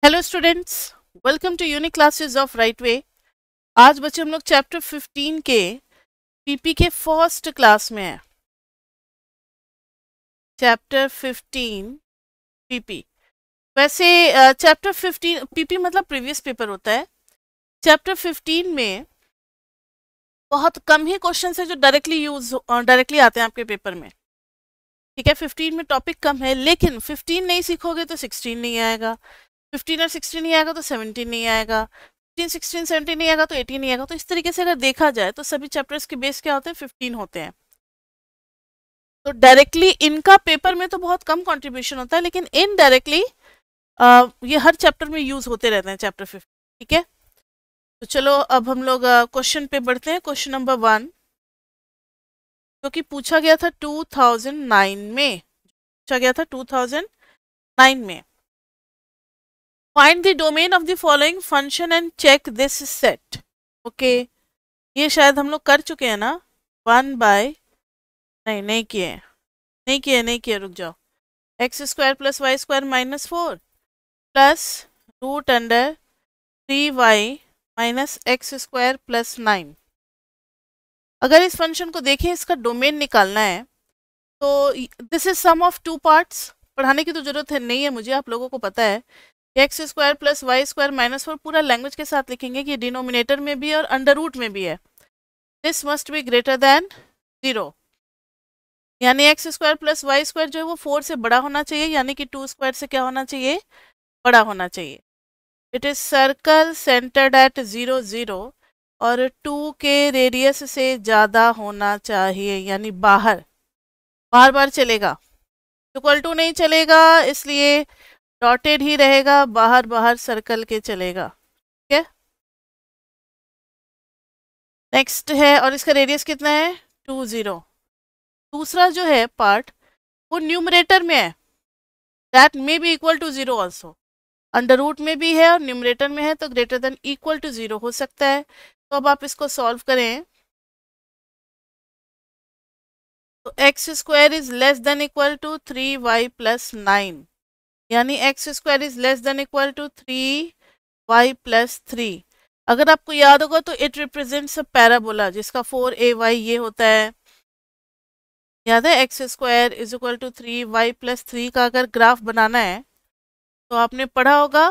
Hello students, welcome to unique classes of right way. आज बच्चे हम लोग चैप्टर 15 के पीपी के फर्स्ट क्लास में हैं। Chapter 15 PP. वैसे चैप्टर 15 पीपी मतलब प्रीवियस पेपर होता है। चैप्टर 15 में बहुत कम ही क्वेश्चन है जो डायरेक्टली आते हैं आपके पेपर में। ठीक है, 15 में टॉपिक कम है, लेकिन 15 नहीं सीखोगे तो 16 नहीं आएगा, 15 और 16 नहीं आएगा तो 17 नहीं आएगा, 15, 16, 17 नहीं आएगा तो 18 नहीं आएगा। तो इस तरीके से अगर देखा जाए तो सभी चैप्टर्स के बेस क्या होते हैं, 15 होते हैं। तो डायरेक्टली इनका पेपर में तो बहुत कम कंट्रीब्यूशन होता है, लेकिन इनडायरेक्टली ये हर चैप्टर में यूज होते रहते हैं चैप्टर 15। ठीक है, तो चलो अब हम लोग क्वेश्चन पे बढ़ते हैं। क्वेश्चन नंबर 1 जो कि पूछा गया था 2009 में, पूछा गया था 2009 में। Find the domain of the following function and check this set. Okay, ये शायद हम लोग कर चुके हैं ना। 1/, नहीं किए, रुक जाओ। x² + y² - 4 plus √3y - x² + 9। अगर इस फंक्शन को देखें, इसका डोमेन निकालना है, तो this is sum of two parts. पढ़ाने की तो जरूरत है नहीं है मुझे, आप लोगों को पता है। x² + y² - 4 पूरा लैंग्वेज के साथ लिखेंगे कि डिनोमिनेटर में भी और अंडर रूट में भी है। This must be greater than 0, यानी x² + y² जो है वो 4 से बड़ा होना चाहिए, यानी कि 2² से क्या होना चाहिए, बड़ा होना चाहिए। It is circle centred at 0, 0 और 2 के रेडियस से ज़्यादा होना चाहिए, यानी बाहर बार चलेगा। इक्वल टू नहीं चलेगा, इसलिए डॉटेड ही रहेगा, बाहर सर्कल के चलेगा। ठीक है, नेक्स्ट है, और इसका रेडियस कितना है, 2, 0। दूसरा जो है पार्ट वो न्यूमरेटर में है, that may be equal to 0 also. Under root में भी है और न्यूमरेटर में है, तो ग्रेटर देन इक्वल टू 0 हो सकता है। तो अब आप इसको सॉल्व करें तो x² is less than equal to 3y + 9, यानी x² is less than equal to 3y + 3। अगर आपको याद होगा तो इट रिप्रेजेंट्स अ पैराबोला जिसका 4ay ये होता है। याद है, x² is equal to 3y + 3 का अगर ग्राफ बनाना है तो आपने पढ़ा होगा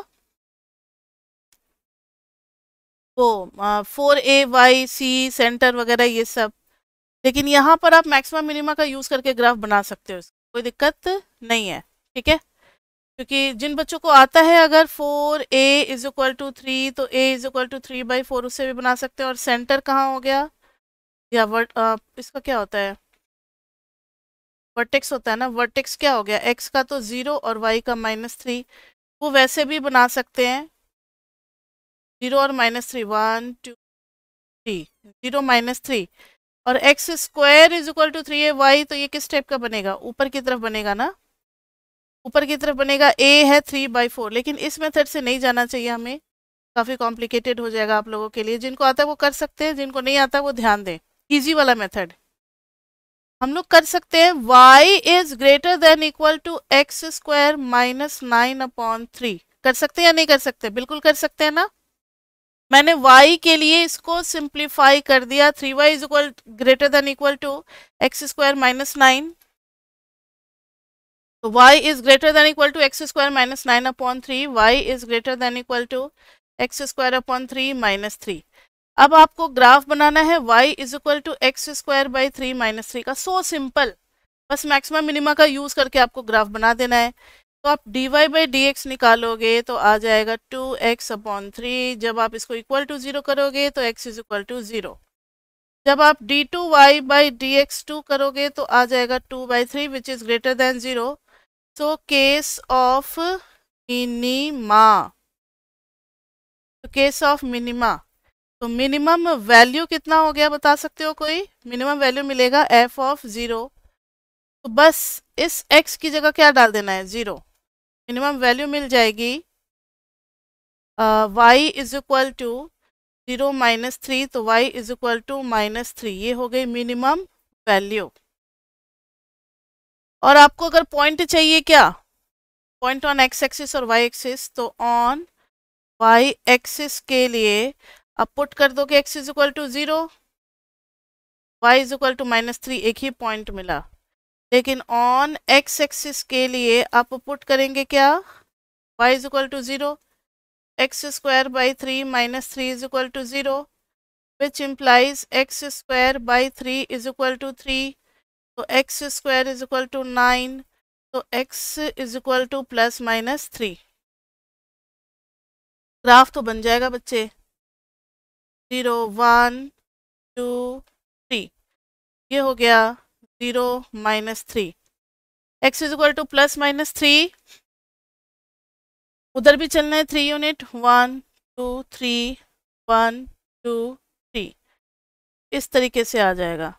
वो 4ay, c सेंटर वगैरह ये सब। लेकिन यहाँ पर आप मैक्सिमम मिनिमा का यूज करके ग्राफ बना सकते हो, कोई दिक्कत नहीं है। ठीक है, क्योंकि जिन बच्चों को आता है अगर 4a इज इक्वल टू 3 तो a इज इक्वल टू 3/4 उससे भी बना सकते हैं। और सेंटर कहाँ हो गया, या इसका क्या होता है, वर्टेक्स होता है ना। वर्टेक्स क्या हो गया, x का तो 0 और y का -3, वो वैसे भी बना सकते हैं। 0 और -3, 1 2 3, 0 -3 और x² is equal to 3ay, तो ये किस टाइप का बनेगा, ऊपर की तरफ बनेगा ना, ऊपर की तरफ बनेगा। a है 3/4, लेकिन इस मेथड से नहीं जाना चाहिए हमें, काफ़ी कॉम्प्लिकेटेड हो जाएगा आप लोगों के लिए। जिनको आता है वो कर सकते हैं, जिनको नहीं आता वो ध्यान दें। इजी वाला मेथड हम लोग कर सकते हैं। y is greater than equal to x² - 9/3 कर सकते हैं या नहीं कर सकते, बिल्कुल कर सकते हैं ना। मैंने y के लिए इसको सिंप्लीफाई कर दिया, 3y is equal greater than equal to x² - 9, तो y is greater than equal to x² - 9/3, y is greater than equal to x²/3 - 3। अब आपको ग्राफ बनाना है y is equal to x²/3 - 3 का। सो सिंपल, बस maximum minima का use करके आपको graph बना देना है। तो आप dy/dx निकालोगे तो आ जाएगा 2x/3। जब आप इसको इक्वल टू 0 करोगे तो x इज इक्वल टू 0। जब आप d2y/dx2 करोगे तो आ जाएगा 2/3 which is greater than 0। So case of minima, तो मिनिमम वैल्यू कितना हो गया बता सकते हो कोई, मिनिमम वैल्यू मिलेगा f(0). तो बस इस x की जगह क्या डाल देना है, 0। मिनिमम वैल्यू मिल जाएगी y इज इक्वल टू 0 - 3, तो y इज इक्वल टू -3, ये हो गई मिनिमम वैल्यू। और आपको अगर पॉइंट चाहिए क्या, पॉइंट ऑन एक्स एक्सिस और वाई एक्सिस, तो ऑन वाई एक्सिस के लिए आप पुट कर दो कि X is equal to 0, Y is equal to -3, एक ही पॉइंट मिला। लेकिन ऑन एक्स एक्सिस के लिए आप पुट करेंगे क्या, Y is equal to 0, X square by 3 -3 is equal to 0, which implies X square by 3 is equal to 3, तो X square is equal to 9, तो X is equal to +-3। Graph तो बन जाएगा बच्चे, 0 1 2 3, ये हो गया 0 -3, एक्स इज इक्वल टू +-3, उधर भी चलना है 3 यूनिट, 1 2 3 1 2 3, इस तरीके से आ जाएगा।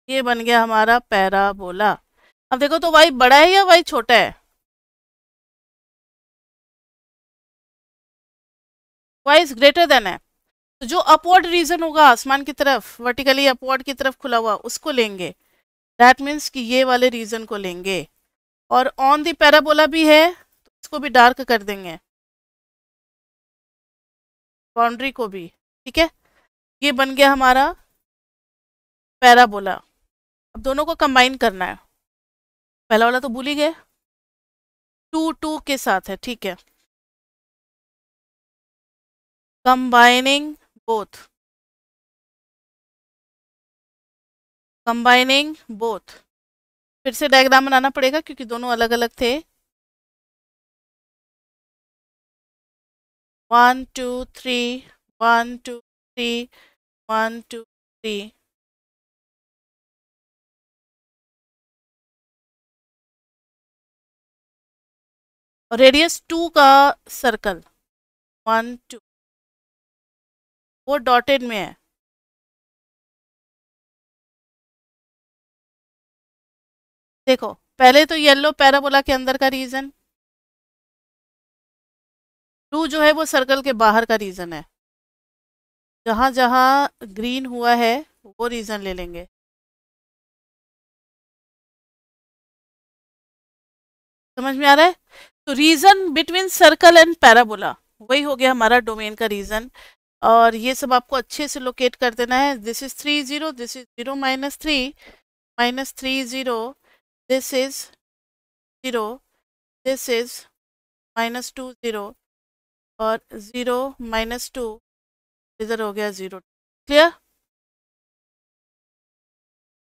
ये बन गया हमारा पैराबोला। अब देखो तो y बड़ा है या y छोटा है, y इज ग्रेटर देन है, तो जो अपवर्ड रीजन होगा आसमान की तरफ, वर्टिकली अपवर्ड की तरफ खुला हुआ, उसको लेंगे। दैट मीन्स कि ये वाले रीजन को लेंगे। और ऑन द पैराबोला भी है तो इसको भी डार्क कर देंगे, बाउंड्री को भी, ठीक है। ये बन गया हमारा पैराबोला। अब दोनों को कंबाइन करना है, पहला वाला तो भूल ही गए, 2 2 के साथ है, ठीक है। कंबाइनिंग बोथ, कंबाइनिंग बोथ, फिर से डायग्राम बनाना पड़ेगा क्योंकि दोनों अलग अलग थे। 1 2 3 1 2 3 1 2 3, और रेडियस 2 का सर्कल 1 2 वो डॉटेड में है। देखो पहले तो येलो पैराबोला के अंदर का रीजन, 2 जो है वो सर्कल के बाहर का रीजन है, जहां जहां ग्रीन हुआ है वो रीजन ले लेंगे। समझ में आ रहा है, तो region between circle and parabola वही हो गया हमारा डोमेन का रीजन। और ये सब आपको अच्छे से लोकेट कर देना है। This is 3 0, this is 0 -3 -3 0, this is 0, this is -2 0, और 0 -2 इधर हो गया 0। क्लियर,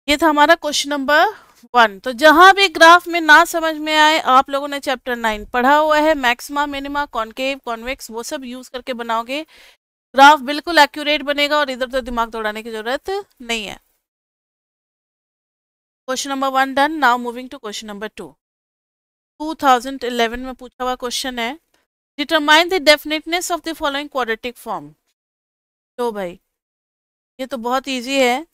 ये था हमारा क्वेश्चन नंबर 1। तो जहां भी ग्राफ में ना समझ में आए, आप लोगों ने चैप्टर 9 पढ़ा हुआ है, मैक्सिमा मिनिमा कॉन्केव कॉन्वेक्स वो सब यूज करके बनाओगे, ग्राफ बिल्कुल एक्यूरेट बनेगा और इधर उधर दिमाग दौड़ाने की जरूरत नहीं है। Question number 1 done. Now moving to question number 2। 2011 में पूछा हुआ क्वेश्चन है, determine the definiteness of the following quadratic form. तो भाई ये तो बहुत इजी है,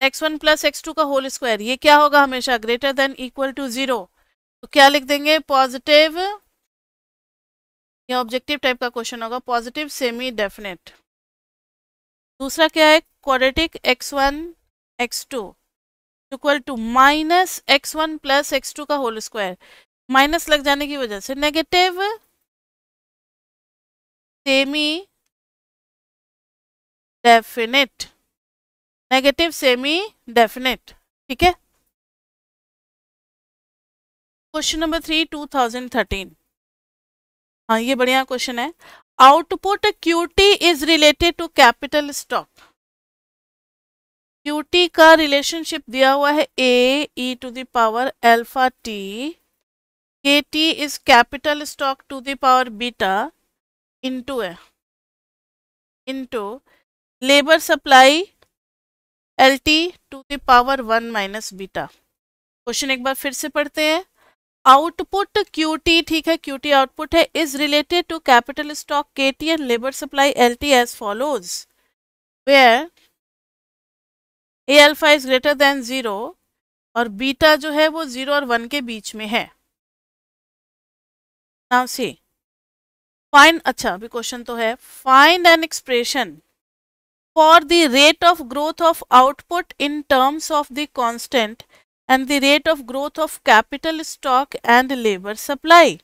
x1 + x2 का होल स्क्वायर, ये क्या होगा हमेशा ग्रेटर देन इक्वल टू 0, तो क्या लिख देंगे पॉजिटिव, ये ऑब्जेक्टिव टाइप का क्वेश्चन होगा, पॉजिटिव सेमी डेफिनेट। दूसरा क्या है, quadratic x1 x2 equal to -x1 + x2 का होल स्क्वायर, माइनस लग जाने की वजह से negative semi definite, negative semi definite, ठीक है। क्वेश्चन नंबर 3 2013, हाँ ये बढ़िया क्वेश्चन है। Output QT is related to capital stock. QT का रिलेशनशिप दिया हुआ है a e⁴ α_t, kt is capital stock to the power beta into labour supply LT to the power 1 - beta. Question एक बार फिर से पढ़ते हैं। आउटपुट QT, ठीक है, QT आउटपुट है, is related to capital stock KT and labour supply LT as follows, where A α is greater than 0 और बीटा जो है वो 0 और 1 के बीच में है। नाउ सी फाइंड, अच्छा अभी क्वेश्चन तो है, find an expression for the rate of growth of output in terms of the constant and the rate of growth of capital stock and labor supply.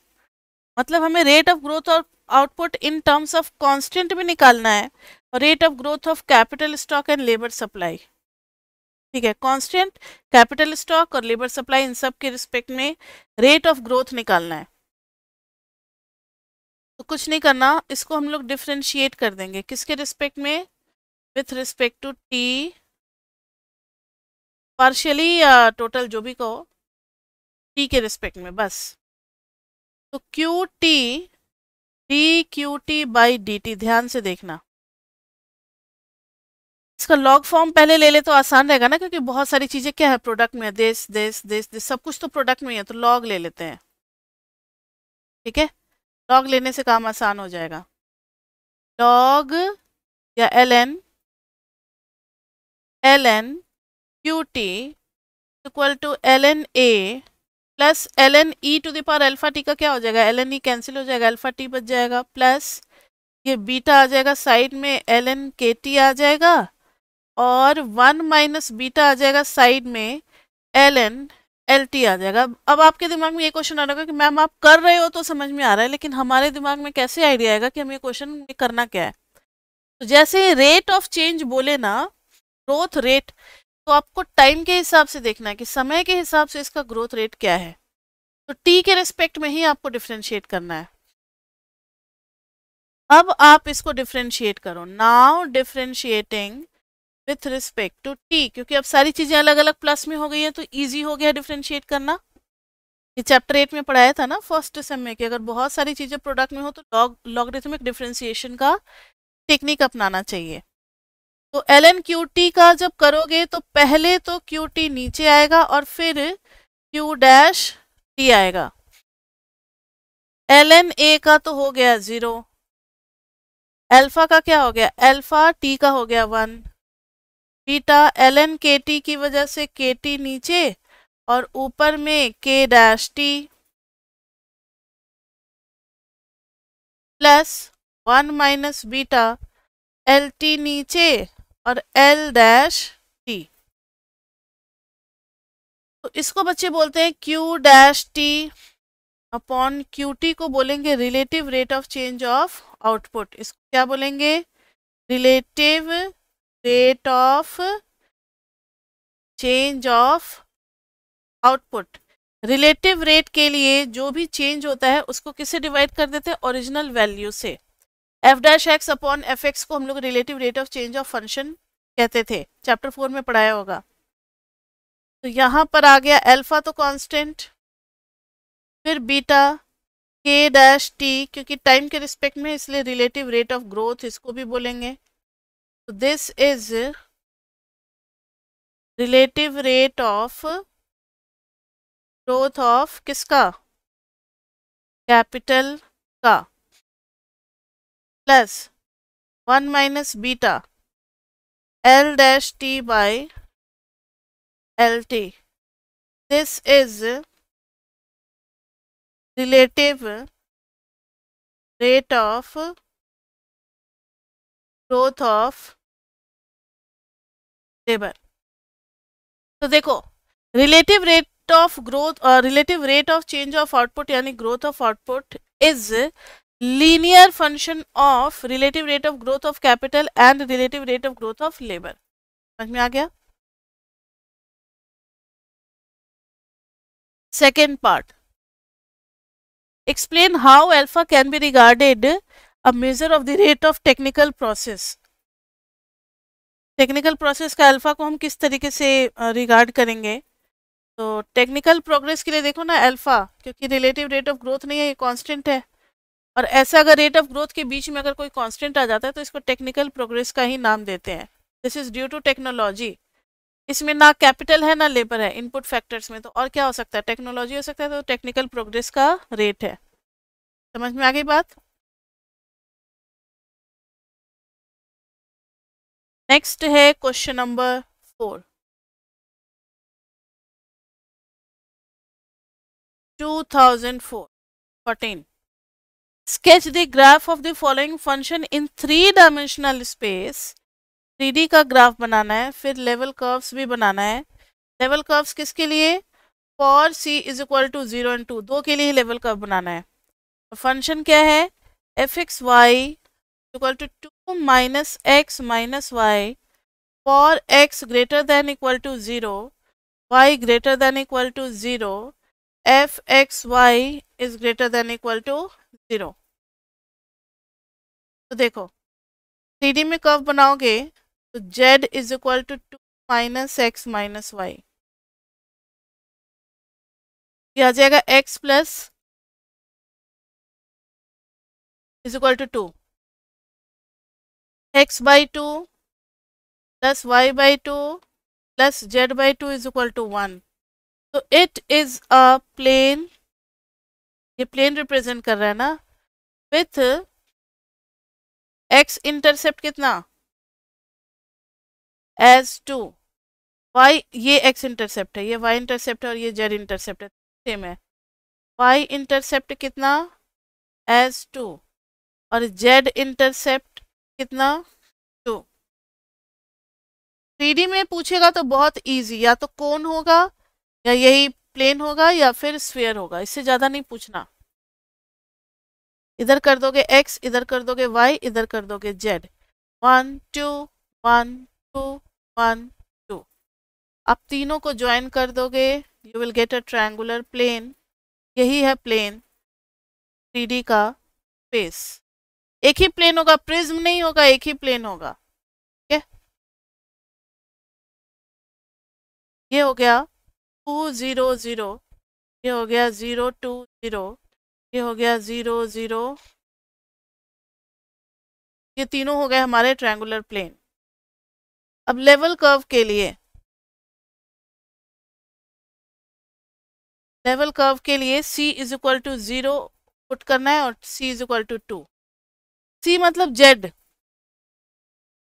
मतलब हमें रेट ऑफ ग्रोथ और output in terms of constant भी निकालना है और rate of growth of capital stock and labour supply. ठीक है, constant, capital stock और लेबर सप्लाई, इन सब के रिस्पेक्ट में रेट ऑफ ग्रोथ निकालना है. तो कुछ नहीं करना, इसको हम लोग डिफ्रेंशिएट कर देंगे. किसके रिस्पेक्ट में? With respect to T partially या टोटल, जो भी कहो, टी के रिस्पेक्ट में बस. तो Q T D Q T by D T, ध्यान से देखना. इसका लॉग फॉर्म पहले ले ले तो आसान रहेगा ना, क्योंकि बहुत सारी चीजें क्या है प्रोडक्ट में, दिस दिस दिस दिस सब कुछ तो प्रोडक्ट में ही है, तो लॉग ले लेते हैं. ठीक है, लॉग लेने से काम आसान हो जाएगा. लॉग या L N Q T equal to L N A plus L N E to the power alpha T का क्या हो जाएगा, एल एन ई कैंसिल हो जाएगा, अल्फा टी बच जाएगा, प्लस ये बीटा आ जाएगा साइड में, एल एन के टी आ जाएगा, और 1 माइनस बीटा आ जाएगा साइड में, एल एन एल टी आ जाएगा. अब आपके दिमाग में ये क्वेश्चन आ रहा है कि मैम आप कर रहे हो तो समझ में आ रहा है, लेकिन हमारे दिमाग में कैसे आइडिया आएगा कि हमें क्वेश्चन में करना क्या है. तो जैसे रेट ऑफ चेंज बोले ना, ग्रोथ रेट, तो आपको टाइम के हिसाब से देखना है कि समय के हिसाब से इसका ग्रोथ रेट क्या है. तो टी के रिस्पेक्ट में ही आपको डिफ्रेंशिएट करना है. अब आप इसको डिफ्रेंशिएट करो. Now differentiating with respect to T, क्योंकि अब सारी चीजें अलग अलग प्लस में हो गई हैं तो इजी हो गया डिफ्रेंशिएट करना. ये चैप्टर 8 में पढ़ाया था ना फर्स्ट सेम में कि अगर बहुत सारी चीजें प्रोडक्ट में हो तो लॉगरिथमिक डिफ्रेंशिएशन का टेक्निक अपनाना चाहिए. तो एल एन क्यू टी का जब करोगे तो पहले तो क्यू टी नीचे आएगा और फिर क्यू डैश टी आएगा. एल एन ए का तो हो गया 0, अल्फा का क्या हो गया, अल्फा टी का हो गया 1, बीटा एल एन के टी की वजह से के टी नीचे और ऊपर में के dash T plus 1 minus beta L T नीचे और एल डैश टी. तो इसको बच्चे बोलते हैं Q dash T upon Q T को बोलेंगे relative rate of change of output. इसको क्या बोलेंगे, relative rate of change of output. Relative rate के लिए जो भी चेंज होता है उसको किससे डिवाइड कर देते हैं, ओरिजिनल वैल्यू से. F dash x upon F x को हम लोग relative rate of change of function कहते थे, चैप्टर 4 में पढ़ाया होगा. तो यहाँ पर आ गया अल्फा तो कांस्टेंट, फिर बीटा के डैश टी, क्योंकि टाइम के रिस्पेक्ट में इसलिए रिलेटिव रेट ऑफ ग्रोथ इसको भी बोलेंगे. तो this is relative rate of growth of किसका, कैपिटल का, plus 1 minus beta L dash T by L T. This is relative rate of growth of labour. तो देखो, रिलेटिव रेट ऑफ ग्रोथ और relative rate of change of output यानी growth of output is linear function of relative rate of growth of capital and relative rate of growth of labour. समझ में आ गया. Second part, explain how alpha can be regarded a measure of the rate of technical process. Technical process का alpha को हम किस तरीके से रिगार्ड करेंगे. तो टेक्निकल प्रोग्रेस के लिए देखो ना अल्फा, क्योंकि रिलेटिव रेट ऑफ ग्रोथ नहीं है, ये कांस्टेंट है, और ऐसा अगर रेट ऑफ ग्रोथ के बीच में अगर कोई कांस्टेंट आ जाता है तो इसको टेक्निकल प्रोग्रेस का ही नाम देते हैं. This is due to technology. इसमें ना कैपिटल है ना लेबर है इनपुट फैक्टर्स में, तो और क्या हो सकता है, टेक्नोलॉजी हो सकता है, तो टेक्निकल प्रोग्रेस का रेट है. समझ में आ गई बात. नेक्स्ट है question number 4. 2014. Sketch the graph of the following function in 3-dimensional space 3D का ग्राफ बनाना है, फिर लेवल कर्व्स भी बनाना है। लेवल कर्व्स किसके लिए? For c is equal to 0 and 2, दो के लिए लेवल कर्व बनाना है। फंक्शन क्या है? f(x,y) equal to 2 minus X minus Y for x greater than equal to 0, y greater than equal to 0, f(x,y) is greater than equal to 0। तो देखो 3D में curve बनाओगे तो z is equal to 2 minus X minus Y, ये आ जाएगा x plus is equal to 2, x by 2 plus y by 2 plus z by 2 is equal to 1। तो it is a plane, ये प्लेन रिप्रेजेंट कर रहा है ना, विथ x इंटरसेप्ट कितना? एज 2, y ये x इंटरसेप्ट है, ये y इंटरसेप्ट है और ये z इंटरसेप्ट है, सेम है। y इंटरसेप्ट कितना? एज 2, और z इंटरसेप्ट कितना? 2। 3D में पूछेगा तो बहुत इजी, या तो कोन होगा या यही प्लेन होगा या फिर स्फीयर होगा, इससे ज्यादा नहीं पूछना। इधर कर दोगे x, इधर कर दोगे y, इधर कर दोगे z, 1 2 1 2 1 2। आप तीनों को ज्वाइन कर दोगे, you will get a triangular plane. यही है प्लेन 3D का फेस। एक ही प्लेन होगा, प्रिज्म नहीं होगा, एक ही प्लेन होगा। ठीक है, ये हो गया 2 0 0, ये हो गया 0 2 0, ये हो गया 0 0, ये तीनों हो गए हमारे ट्रायंगुलर प्लेन। अब लेवल कर्व के लिए, लेवल कर्व के लिए c is equal to 0 put करना है और c is equal to 2। c मतलब z,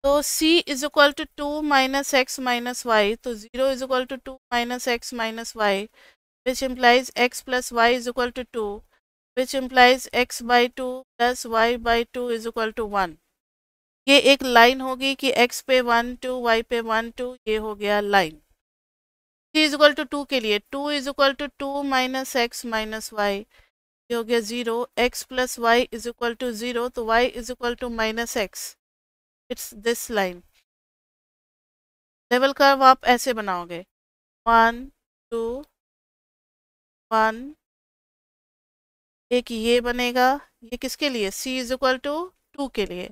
तो c is equal to 2 minus X minus Y, तो 0 is equal to 2 minus X minus Y, which implies x plus Y is equal to 2, which implies x by 2 plus Y by 2 is equal to 1। ये एक line होगी कि x पे 1 2, y पे 1 2, ये हो गया line. c is equal to 2 के लिए 2 is equal to 2 minus X minus Y, ये हो गया 0, x plus Y is equal to 0, तो y is equal to minus X, it's this line. Level curve आप ऐसे बनाओगे 1 2 1, एक ये बनेगा, ये किसके लिए? c इज इक्वल टू 2 के लिए।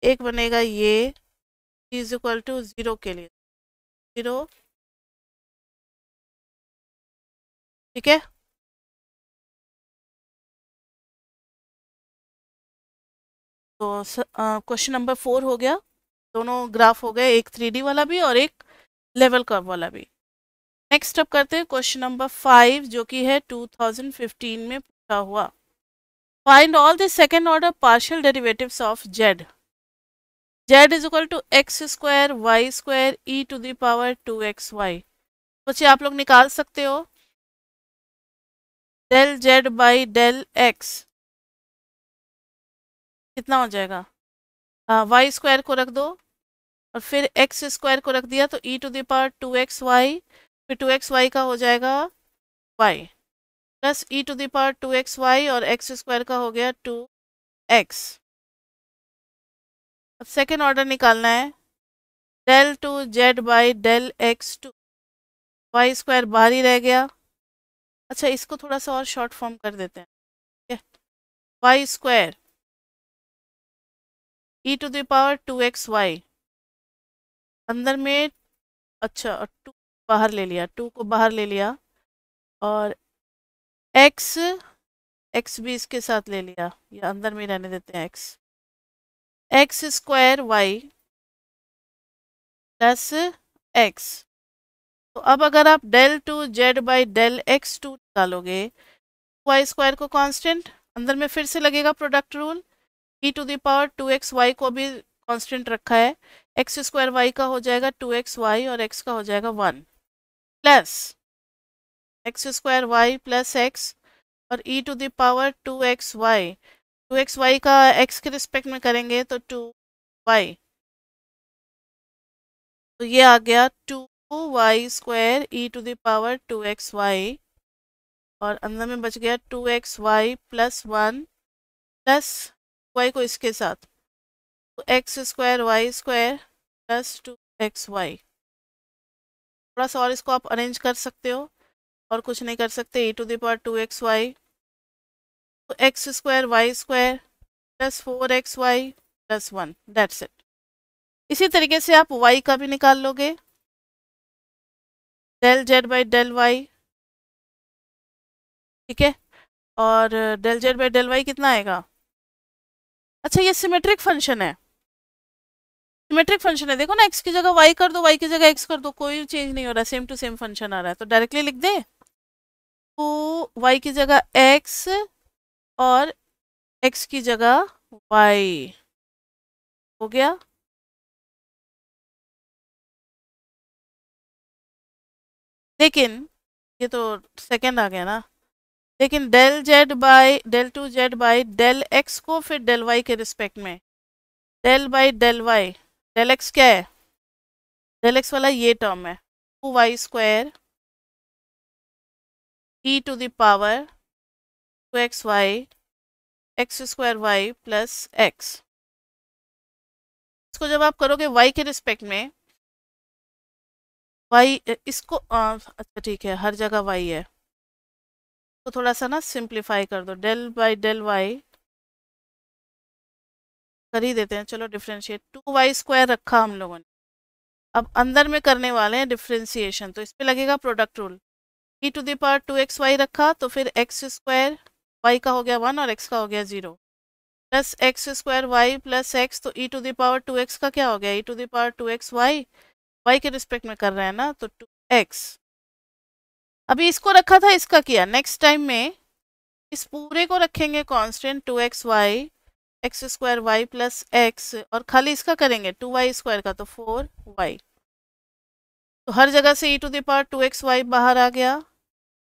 एक बनेगा ये c इज इक्वल टू 0 के लिए, 0। ठीक है, तो क्वेश्चन नंबर 4 हो गया। दोनों ग्राफ हो गए, एक 3D वाला भी और एक लेवल कर्व वाला भी। नेक्स्ट अब करते हैं क्वेश्चन नंबर 5, जो कि है 2015 में पूछा हुआ। Find all the second order partial derivatives of z। z is equal to X square Y square E to the power 2xy। बच्चे आप लोग निकाल सकते हो del z by del x कितना हो जाएगा? वाई स्क्वायर को रख दो और फिर एक्स स्क्वायर को रख दिया, तो ई टू द पावर 2xy, फिर 2xy का हो जाएगा y, plus E to the power 2xy और एक्स स्क्वायर का हो गया 2x। अब सेकेंड ऑर्डर निकालना है, del two Z by del X two, Y square बाहर ही रह गया। अच्छा, इसको थोड़ा सा और शॉर्ट फॉर्म कर देते हैं, ठीक है, Y square E to the power 2xy, अंदर में, अच्छा 2 बाहर ले लिया, 2 को बाहर ले लिया, और x, x भी इसके साथ ले लिया, या अंदर में रहने देते हैं x square Y plus x। तो अब अगर आप del two Z by del X two निकालोगे, वाई स्क्वायर को कांस्टेंट, अंदर में फिर से लगेगा product rule, E to the power 2xy को भी कांस्टेंट रखा है, एक्स स्क्वायर वाई का हो जाएगा 2xy और x का हो जाएगा 1, plus X square Y plus X और E to the power 2xy, 2xy का x के रिस्पेक्ट में करेंगे तो 2y, तो ये आ गया 2y² e⁻²2xy, और अंदर में बच गया 2xy + 1 प्लस y को इसके साथ, तो x² y² + 2xy। थोड़ा सा और इसको आप अरेंज कर सकते हो, और कुछ नहीं कर सकते, e⁻²xy, तो x² y² + 4xy + 1, that's it. इसी तरीके से आप y का भी निकाल लोगे, del z/del y, ठीक है, और del z/del y कितना आएगा? अच्छा, ये सिमेट्रिक फंक्शन है, सिमेट्रिक फंक्शन है, देखो ना, x की जगह y कर दो, y की जगह x कर दो, कोई चेंज नहीं हो रहा है, सेम टू सेम फंक्शन आ रहा है, तो डायरेक्टली लिख दे, तो y की जगह x और x की जगह y हो गया। लेकिन ये तो सेकंड आ गया ना, लेकिन del x को फिर del y के रिस्पेक्ट में, del y, del x क्या है? del x वाला ये टर्म है, 2y² e⁻²2xy x² y + x। इसको जब आप करोगे y के रिस्पेक्ट में, y इसको अच्छा ठीक है, हर जगह y है, तो थोड़ा सा ना सिंप्लीफाई कर दो, del y कर ही देते हैं, चलो डिफ्रेंशिएट, 2y² रखा हम लोगों ने, अब अंदर में करने वाले हैं डिफ्रेंशिएशन, तो इस पे लगेगा प्रोडक्ट रूल, e⁻²xy रखा, तो फिर x² y का हो गया 1 और x का हो गया 0, प्लस x² y + x, तो e⁻²x का क्या हो गया? e⁻²xy, y के रिस्पेक्ट में कर रहे हैं ना, तो 2x। अभी इसको रखा था, इसका किया, नेक्स्ट टाइम में इस पूरे को रखेंगे constant 2xy x² y + x, और खाली इसका करेंगे 2y² का, तो 4y, तो हर जगह से e⁻²xy बाहर आ गया,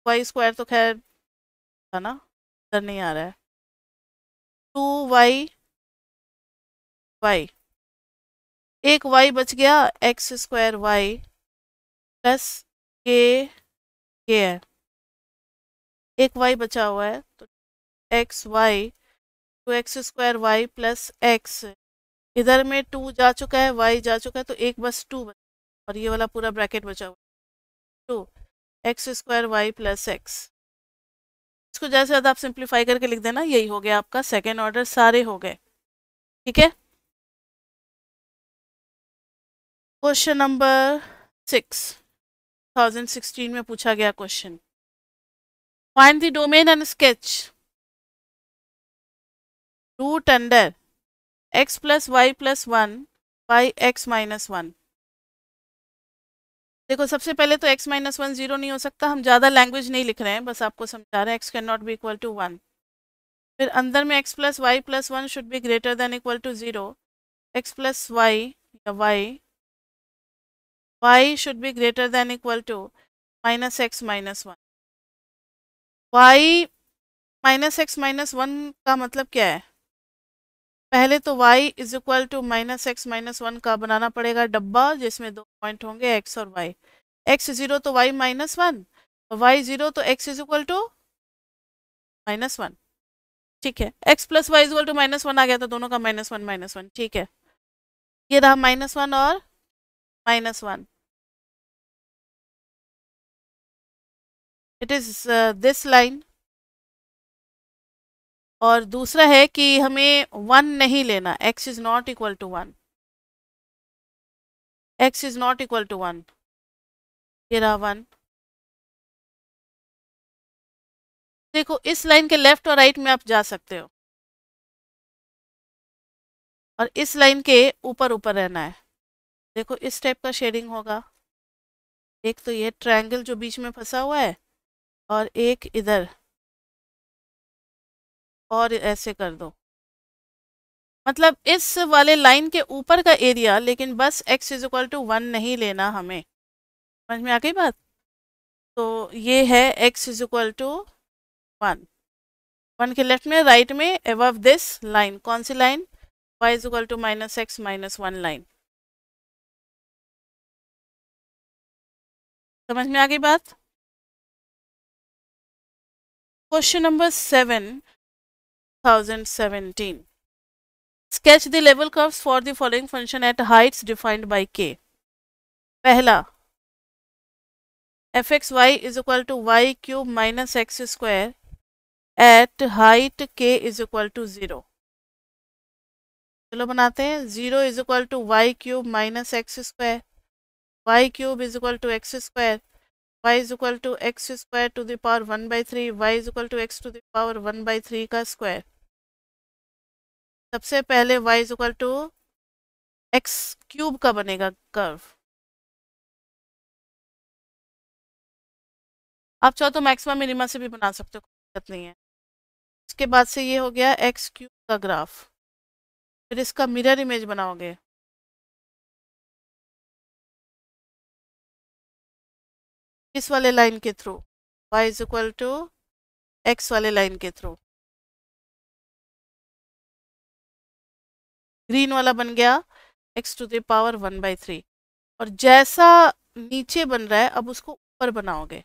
y² तो खैर था ना, इधर नहीं आ रहा है, 2y y, एक y बच गया, x² y प्लस ये है, एक y बचा हुआ है, तो x y, तो x² y + x, इधर में 2 जा चुका है, y जा चुका है, तो एक बस 2 बचा, और ये वाला पूरा ब्रैकेट बचा हुआ, 2 x² y + x। इसको ज़्यादा से ज़्यादा आप सिंप्लीफाई करके लिख देना, यही हो गया आपका सेकेंड ऑर्डर, सारे हो गए, ठीक है। क्वेश्चन नंबर 6, 2016 में पूछा गया question, find the domain and sketch root under x + y + 1 by x - 1। देखो, सबसे पहले तो x - 1 0 नहीं हो सकता, हम ज़्यादा लैंग्वेज नहीं लिख रहे हैं, बस आपको समझा रहे हैं, x can not be equal to 1। फिर अंदर में x + y + 1 should be greater than equal to 0, x + y या y should be greater than equal to -x - 1। y -x - 1 का मतलब क्या है? पहले तो y = -x - 1 का बनाना पड़ेगा डब्बा, जिसमें 2 पॉइंट होंगे x और y, x 0 तो y -1, और y 0 तो x = -1, ठीक है, x + y = -1 आ गया, तो दोनों का -1 -1, ठीक है, ये रहा -1 और -1, इट इज दिस लाइन। और दूसरा है कि हमें 1 नहीं लेना, x is not equal to 1, x is not equal to 1, ये रहा 1। देखो, इस लाइन के लेफ्ट और राइट में आप जा सकते हो, और इस लाइन के ऊपर ऊपर रहना है। देखो, इस टाइप का शेडिंग होगा, एक तो ये ट्रायंगल जो बीच में फंसा हुआ है, और एक इधर, और ऐसे कर दो, मतलब इस वाले लाइन के ऊपर का एरिया, लेकिन बस x = 1 नहीं लेना हमें, समझ में आ गई बात? तो ये है x = 1, 1 के लेफ्ट में, राइट में, अबव दिस लाइन, कौन सी लाइन? y = -x - 1 line. समझ में आ गई बात? Question number 7, 2017. Sketch the level curves for the following function at heights defined by k. पहला, fxy is equal to y cube minus x square at height k is equal to 0. चलो बनाते हैं. 0 is equal to y cube minus x square. Y cube is equal to x square. Y is equal to x square to the power 1 by 3. Y is equal to x to the power 1 by 3 का square. सबसे पहले y is equal to x cube का बनेगा curve. आप चाहो तो maximum minima से भी बना सकते हो, कोई दिक्कत नहीं है. उसके बाद से ये हो गया एक्स क्यूब का ग्राफ. फिर इसका मिरर इमेज बनाओगे. इस वाले लाइन के through, y is equal to X वाले लाइन के थ्रू. ग्रीन वाला बन गया x to the power 1 by 3. और जैसा नीचे बन रहा है अब उसको ऊपर बनाओगे.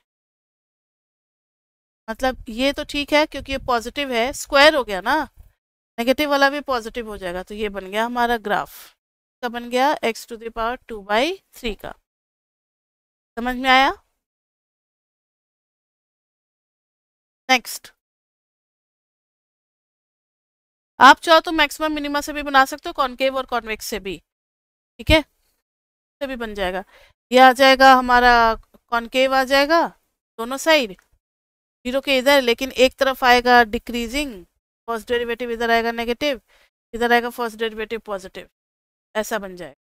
मतलब ये तो ठीक है क्योंकि ये पॉजिटिव है, स्क्वायर हो गया ना, नेगेटिव वाला भी पॉजिटिव हो जाएगा. तो ये बन गया हमारा ग्राफ. का बन गया x to the power 2 by 3 का. समझ में आया? नेक्स्ट, आप चाहो तो मैक्सिमम मिनिमा से भी बना सकते हो, कॉनकेव और कॉन्वेक्स से भी. ठीक है, से भी बन जाएगा. ये आ जाएगा हमारा कॉनकेव आ जाएगा दोनों साइड 0 के इधर, लेकिन एक तरफ आएगा डिक्रीजिंग, फर्स्ट डेरिवेटिव इधर आएगा नेगेटिव, इधर आएगा फर्स्ट डेरिवेटिव पॉजिटिव. ऐसा बन जाएगा.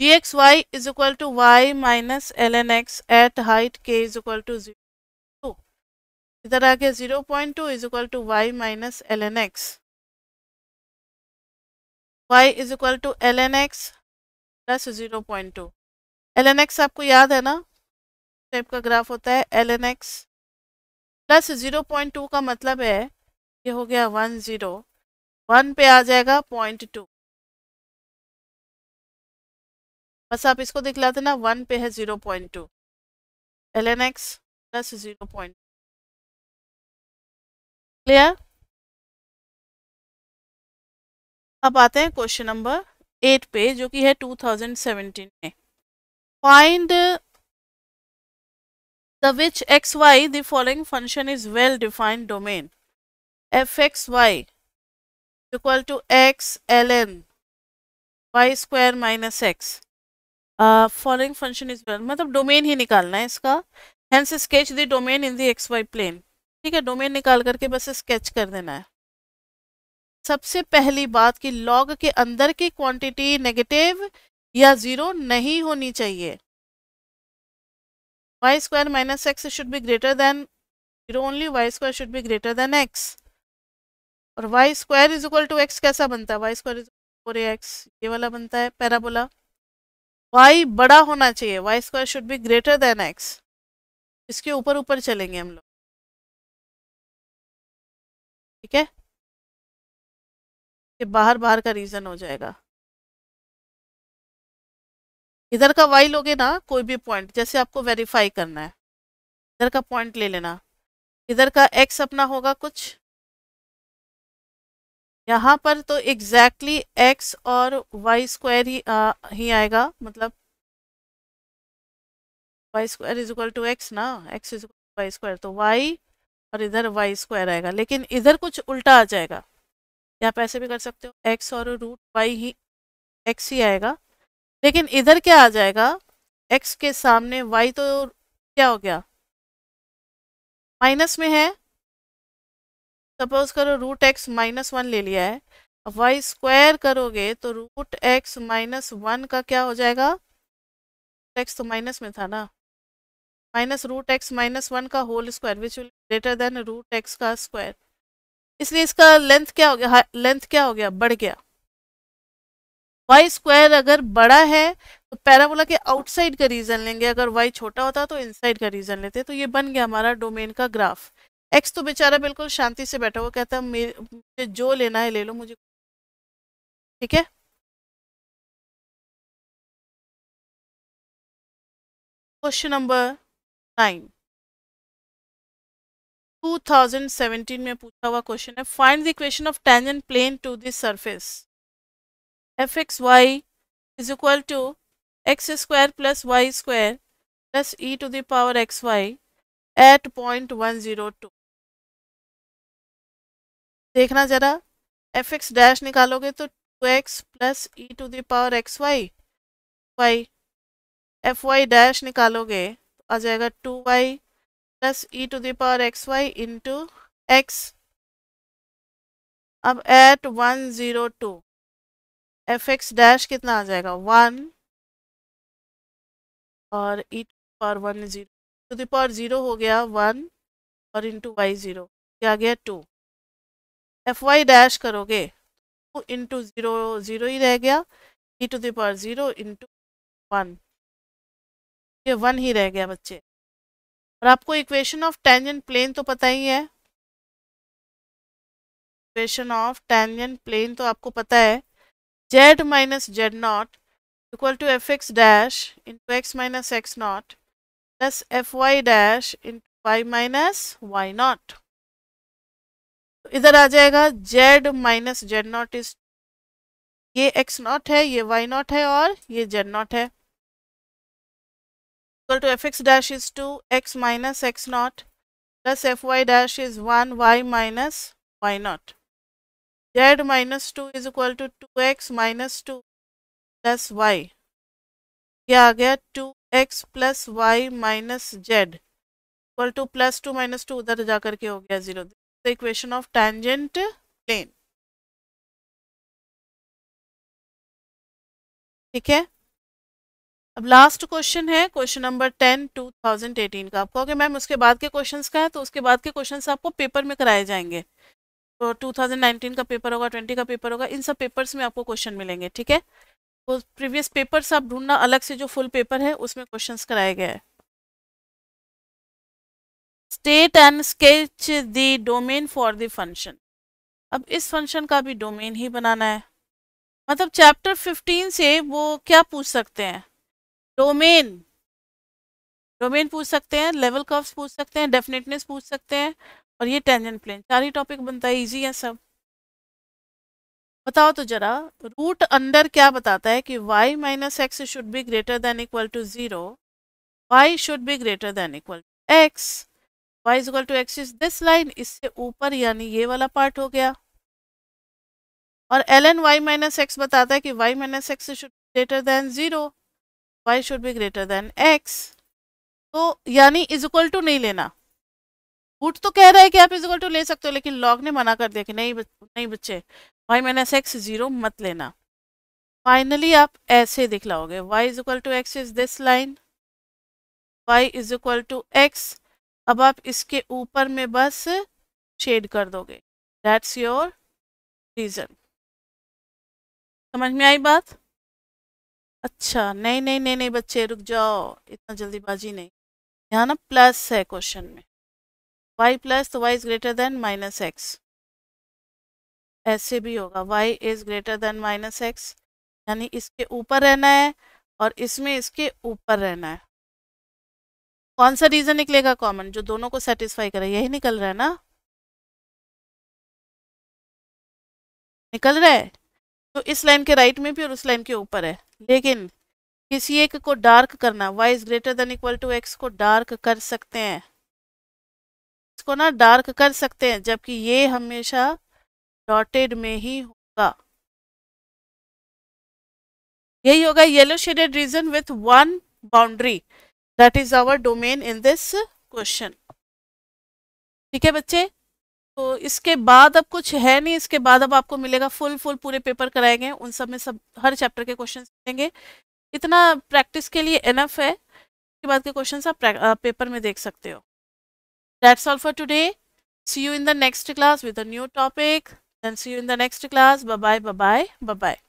gxy is equal to y minus ln x at height k is equal to 0. इधर आ गया 0.2 is equal to y minus ln x. y is equal to ln x plus 0.2. ln x आपको याद है ना, टाइप का graph होता है. ln x प्लस 0.2 का मतलब है ये हो गया 1 0, 1 पे आ जाएगा 0.2. बस आप इसको दिखलाते ना, 1 पे है 0.2. ln x plus 0.2. क्लियर? अब आते हैं क्वेश्चन नंबर 8 पे, जो कि है 2017 में. Find the which xy the following function is well defined domain. fxy equal to x ln y square minus x. Following function is well, मतलब डोमेन ही निकालना है इसका. Hence sketch the domain in the X Y plane. ठीक है, domain निकाल करके बस स्केच कर देना है. सबसे पहली बात कि लॉग के अंदर की क्वांटिटी नेगेटिव या जीरो नहीं होनी चाहिए. y square minus x should be greater than 0 only. y square should be greater than x. और y square is equal to x कैसा बनता है? y square is 4ax, ये वाला बनता है पैराबोला. y बड़ा होना चाहिए, y square should be greater than x. इसके ऊपर ऊपर चलेंगे हम लोग. ठीक है, ये बाहर बाहर का रीजन हो जाएगा. इधर का y लोगे ना, कोई भी पॉइंट जैसे आपको वेरीफाई करना है, इधर का पॉइंट ले लेना. इधर का x अपना होगा कुछ, यहाँ पर तो एग्जैक्टली x और y स्क्वायर ही आएगा. मतलब y square is equal to x ना, x is equal to y square, तो y और इधर y स्क्वायर आएगा. लेकिन इधर कुछ उल्टा आ जाएगा. या आप ऐसे भी कर सकते हो, x और रूट y ही x ही आएगा. लेकिन इधर क्या आ जाएगा, x के सामने y तो क्या हो गया, माइनस में है. सपोज करो रूट एक्स माइनस 1 ले लिया है. अब वाई स्क्वायर करोगे तो रूट एक्स माइनस 1 का क्या हो जाएगा, एक्स तो माइनस में था ना, माइनस रूट एक्स माइनस 1 का whole square which will greater than root X का स्क्वायर. इसलिए इसका लेंथ क्या हो गया, लेंथ क्या हो गया, बढ़ गया. वाई स्क्वायर अगर बड़ा है तो पैराबोला के आउटसाइड का रीजन लेंगे, अगर वाई छोटा होता तो इनसाइड का रीजन लेते. तो ये बन गया हमारा डोमेन का ग्राफ. एक्स तो बेचारा बिल्कुल शांति से बैठा हुआ, कहता है मुझे जो लेना है ले लो मुझे. ठीक है, क्वेश्चन नंबर 9 2017 में पूछा हुआ क्वेश्चन है, find the equation of tangent plane to this surface F X Y is equal to X square plus Y square plus E to the power X Y at point 102। देखना जरा, F X dash निकालोगे तो 2x plus E to the power X Y Y, F Y dash निकालोगे तो आ जाएगा 2y plus E to the power X Y into X. अब at 102 F X dash कितना आ जाएगा 1 और E to power 1 0 to the power 0 हो गया 1 और इंटू वाई 0 क्या गया 2। एफ वाई डैश करोगे तो इंटू 0 0 ही रह गया, ई टू द पावर 0 इंटू 1, ये 1 ही रह गया बच्चे। और आपको इक्वेशन ऑफ टेंजेंट प्लेन तो पता ही है, इक्वेशन ऑफ टेंजेंट प्लेन तो आपको पता है, z minus Z nought equal to F X dash into X minus X nought plus F Y dash into Y minus Y nought. तो इधर आ जाएगा z minus Z nought is, ये X nought है, ये वाई नॉट है और ये जेड नॉट है, equal to F X dash is 2 X minus X nought plus F Y dash is 1 Y minus Y nought. z minus 2 is equal to 2x minus 2 plus Y, ये आ गया 2x plus Y minus Z equal to plus 2 minus 2 उधर जाकर के हो गया 0। The equation of tangent plane. ठीक है, अब लास्ट क्वेश्चन है क्वेश्चन नंबर 10 2018 का। आप कहोगे मैम उसके बाद के क्वेश्चंस का है, तो उसके बाद के क्वेश्चंस आपको पेपर में कराए जाएंगे। तो 2019 का पेपर होगा, 20 का पेपर होगा, इन सब पेपर्स में आपको क्वेश्चन मिलेंगे। ठीक है, तो प्रीवियस पेपर्स आप ढूंढना, अलग से जो फुल पेपर है उसमें क्वेश्चंस कराए गए हैं। State and sketch the domain for the function. अब इस फंक्शन का भी डोमेन ही बनाना है, मतलब चैप्टर 15 से वो क्या पूछ सकते हैं, डोमेन, डोमेन पूछ सकते हैं, लेवल कर्व्स पूछ सकते हैं, डेफिनेटनेस पूछ सकते हैं, और ये टेंजेंट प्लेन, 4 ही टॉपिक बनता है, इजी है सब। बताओ तो जरा, रूट अंडर क्या बताता है कि y minus X should be greater than equal to 0, y should be greater than equal to x, y is equal to x is this line, इससे ऊपर यानी ये वाला पार्ट हो गया। और ln y माइनस एक्स बताता है कि y minus X should be greater than 0, y should be greater then x। तो यानी इज इक्वल टू नहीं लेना, रूट तो कह रहा है कि आप इज इक्वल टू ले सकते हो, लेकिन लॉग ने मना कर दिया कि नहीं बच्चे, y माइनस एक्स 0 मत लेना। फाइनली आप ऐसे दिखलाओगे, y is equal to X is this line, y is equal to x। अब आप इसके ऊपर में बस शेड कर दोगे, दैट्स योर रीजन। समझ में आई बात? अच्छा, नहीं नहीं नहीं नहीं बच्चे रुक जाओ, इतना जल्दीबाजी नहीं, यहाँ ना प्लस है क्वेश्चन में, y प्लस तो y is greater then minus x, ऐसे भी होगा y is greater then minus x, यानी इसके ऊपर रहना है और इसमें इसके ऊपर रहना है। कौन सा रीजन निकलेगा कॉमन, जो दोनों को सेटिस्फाई करे, यही निकल रहा है ना, निकल रहा है। तो इस लाइन के राइट में भी और उस लाइन के ऊपर है, लेकिन किसी एक को डार्क करना, y is greater than equal to x को डार्क कर सकते हैं, इसको ना डार्क कर सकते हैं, जबकि ये हमेशा डॉटेड में ही होगा। यही होगा yellow shaded region with 1 boundary, that is our domain in this question. ठीक है बच्चे, तो इसके बाद अब कुछ है नहीं, इसके बाद अब आपको मिलेगा फुल पूरे पेपर कराए गए, उन सब में सब हर चैप्टर के क्वेश्चन मिलेंगे। इतना प्रैक्टिस के लिए इनफ है, उसके बाद के क्वेश्चन आप पेपर में देख सकते हो। That's all for today, see you in the next class with a new topic, then see you in the next class, bye bye bye bye bye.